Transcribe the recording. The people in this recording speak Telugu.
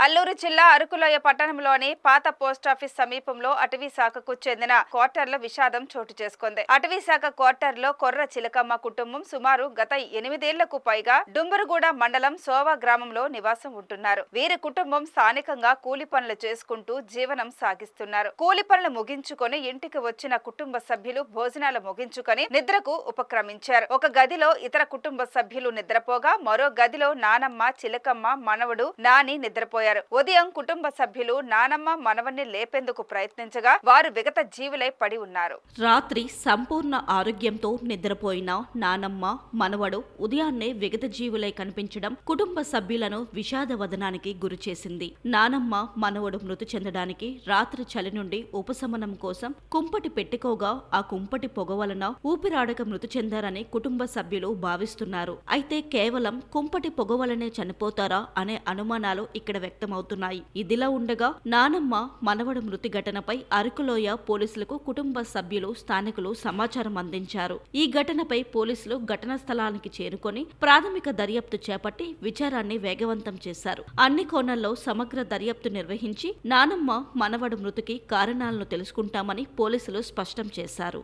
అల్లూరు జిల్లా అరకులోయ పట్టణంలోని పాత పోస్టాఫీస్ సమీపంలో అటవీ శాఖకు చెందిన క్వార్టర్లో విషాదం చోటు చేసుకుంది. అటవీ శాఖ క్వార్టర్లో కొర్ర చిలకమ్మ కుటుంబం సుమారు గత 8 ఏళ్లకు పైగా డుంబురుగూడ మండలం సోవా గ్రామంలో నివాసం ఉంటున్నారు. వీరి కుటుంబం స్థానికంగా కూలి పనులు చేసుకుంటూ జీవనం సాగిస్తున్నారు. కూలి పనులు ముగించుకొని ఇంటికి వచ్చిన కుటుంబ సభ్యులు భోజనాలు ముగించుకొని నిద్రకు ఉపక్రమించారు. ఒక గదిలో ఇతర కుటుంబ సభ్యులు నిద్రపోగా మరో గదిలో నానమ్మ, చిలకమ్మ, మనవడు నాని నిద్రపోయారు. ఉదయం కుటుంబ సభ్యులు నానమ్మ, మనవన్ని లేపేందుకు ప్రయత్నించగా వారు విగత జీవులై పడి ఉన్నారు. రాత్రి సంపూర్ణ ఆరోగ్యంతో నిద్రపోయిన నానమ్మ, మనవడు ఉదయాన్నే విగత జీవులై కనిపించడం కుటుంబ సభ్యులను విషాదవదనానికి గురిచేసింది. నానమ్మ, మనవడు మృతి చెందడానికి రాత్రి చలి నుండి ఉపశమనం కోసం కుంపటి పెట్టుకోగా ఆ కుంపటి పొగ వలన ఊపిరాడక మృతి చెందారని కుటుంబ సభ్యులు భావిస్తున్నారు. అయితే కేవలం కుంపటి పొగ వలనే చనిపోతారా అనే అనుమానాలు ఇక్కడ వ్యక్తమవుతున్నాయి. ఇదిలా ఉండగా నానమ్మ, మనవడు మృతి ఘటనపై అరకులోయ పోలీసులకు కుటుంబ సభ్యులు, స్థానికులు సమాచారం అందించారు. ఈ ఘటనపై పోలీసులు ఘటనా స్థలానికి చేరుకొని ప్రాథమిక దర్యాప్తు చేపట్టి విచారాన్ని వేగవంతం చేశారు. అన్ని కోణాల్లో సమగ్ర దర్యాప్తు నిర్వహించి నానమ్మ, మనవడు మృతికి కారణాలను తెలుసుకుంటామని పోలీసులు స్పష్టం చేశారు.